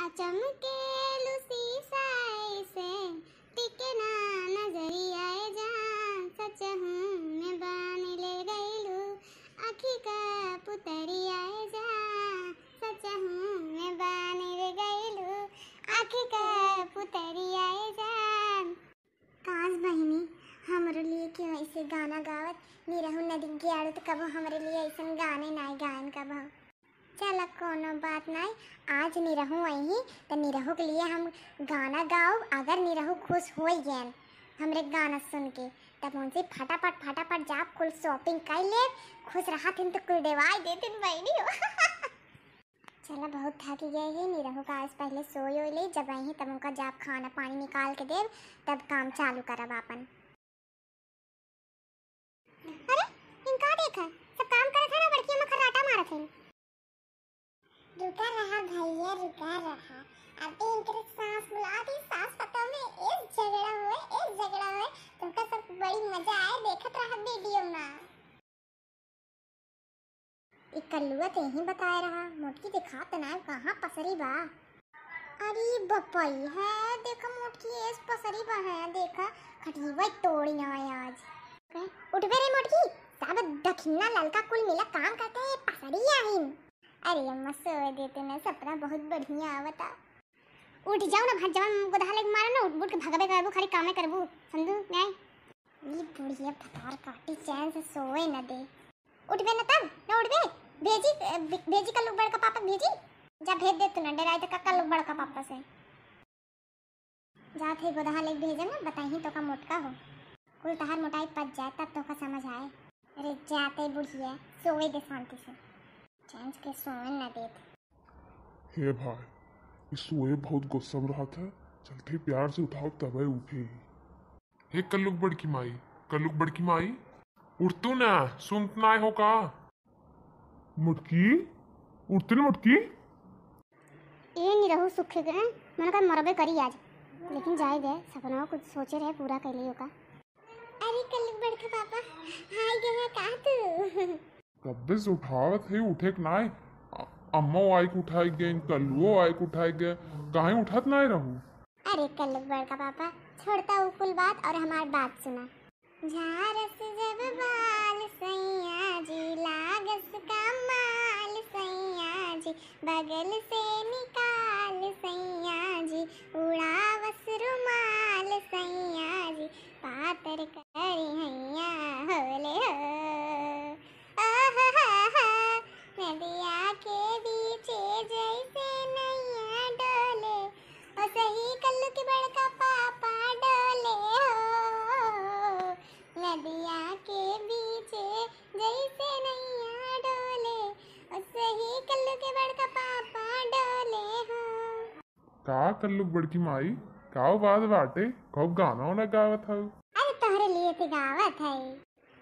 चमके शीशा से टिके ना नजरिया जान सच हूँ मैं बान ले गईलू आखी का पुतरिया जान सच हूँ मैं बान ले गईलू आखी का पुतरिया जान। काश बहिनी हमरे लिए क्यों ऐसे गाना गावत नी रहू नदी के आड़े तो कबो हमरे लिए ऐसे गाने नाई गायन कबो। चल कोनो बात नहीं, आज निरहू आई तो निरहू के लिए हम गाना गाओ। अगर निरहू खुश हो गए हमरे गाना सुन के तब उनसे फटाफट जाप कुल शॉपिंग कर ले। खुश रहा थिन तो कुल देवाई दे दिन बहनी हो। चला बहुत थक गए ही निरहू का आज पहले सोयो ले, जब आई तब उनका जाप खाना पानी निकाल के दे तब काम चालू करब अपन। अरे इनका देखा सब काम करत है ना, बड़की में खर्राटा मारत है। रुका रहा भैया रुका रहा, अभी इनके सास बुला दी। सास पता में एक झगड़ा हुए तुमका सब बड़ी मजा आए देखत रहा वीडियो में। एक कल्लुआ ते ही बताया रहा मोटकी दिखा तना कहां पसरी बा। अरे बपई है देखा मोटकी ऐस पसरी बा है, देखा खटीवा तोड़ी आए आज। उठ बे रे मोटकी, सब दखिना ललका कुल मिला काम करते हैं पसरी आहिन। अरे अम्मा सोए देते ना, सपना बहुत बढ़िया आवता। उठ जाओ ना, भाग जाओ गोधा लग मारो ना, उठ के भगबे करबू खाली कामे करबू समझू नहीं। ये बुढ़िया फटार काटी चैन से सोए न दे। उठ बे ना तब ना, उठ बे भेजी का लोग बड़का पापा भेजी जा, भेज दे तू ना डराई तो का लोग बड़का पापा से जा थे गोधा लग भेजे ना, बताई तो का मोटका हो कुल तहार मोटाई पच जाए तब तो का समझ आए। अरे जाते बुढ़िया सोए दे शांति से, चैन के सोए न दे। हे भाई इस सोए बहुत गुस्सा में रहा था, चलते प्यार से उठाओ तब उठे। हे कल्लुक बड़की माई उठ तू ना, सुनना हो का मुटकी उठते ना मुटकी। ये नहीं रहू सुखे गए मन का मरबे करी आज, लेकिन जाए दे सपना कुछ सोचे रहे पूरा कर लियो का। अरे कल्लुक बड़का पापा हाय गया का तू। कब्बे से उठावत है उठे के नाय, अम्मा आई के उठाई गए कल्लुओ आई के उठाई गए, काहे उठत नाय रहू। अरे कल्लुक बड़का पापा छोड़ता वो कुल बात और हमारी बात सुना। झारस जब बाल सैया जी लागस का माल सैया जी, बगल से निकाल सैया जी, उड़ावस रुमाल सैया जी, पातर करी हैया होले हो। नदिया के बीचे जैसे नैया डोले ओ सही कल्लू के बड़का पापा डोले हो। नदिया के बीचे जैसे नैया डोले ओ सही कल्लू के बड़का पापा डोले हो। का कल्लुक बड़की माई का बात बाटे, कब गाना होना गावत हूँ। अरे तोहरे लिए तो गावत है।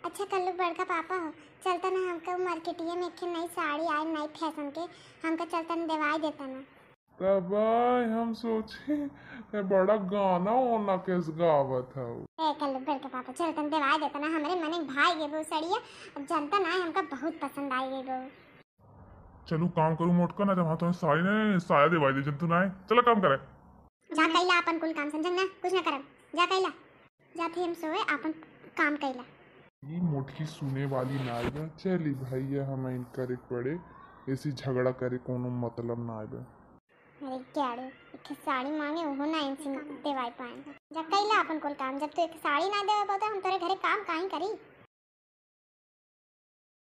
अच्छा कल्लू बड़का पापा हो चलता ना, हमको मार्केटिया में एक नई साड़ी आई नई फैशन के, हमको चलता ना दिवाई देता ना। तब हम सोचे बड़ा गाना होना कैसे गावत हूँ। ए कल्लू बड़का पापा चलता ना दिवाई देता ना, हमारे मने भाई गे वो साड़िया जनता ना हमका बहुत पसंद आई गे वो। चलू काम करूँ मोटका ना, जब तो साड़ी ने साया दिवाई दे जब तू ना चलो काम करे। जा कैला अपन कुल काम समझ ना, कुछ ना करब जा कैला जाते हम सोए अपन काम कैला। ये मोटकी सुने वाली ना आएगा, चली भैया हमें इन करे पड़े, ऐसी झगड़ा करे कोनो मतलब ना आएगा। अरे क्याड़े एक साड़ी मांगे वो ना इनसे देवाई पाए जा कैला अपन कुल काम, जब तो एक साड़ी ना देवा पाता हम तोरे घरे काम काहे करी।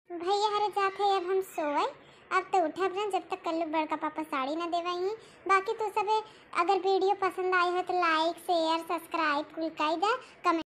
भैया हरे जाते अब हम सोए, अब तो उठब ना जब तक कल्लू बड़का पापा साड़ी ना देवाई। बाकी तो सब अगर वीडियो पसंद आई हो तो लाइक शेयर सब्सक्राइब कुल कर दे, कमेंट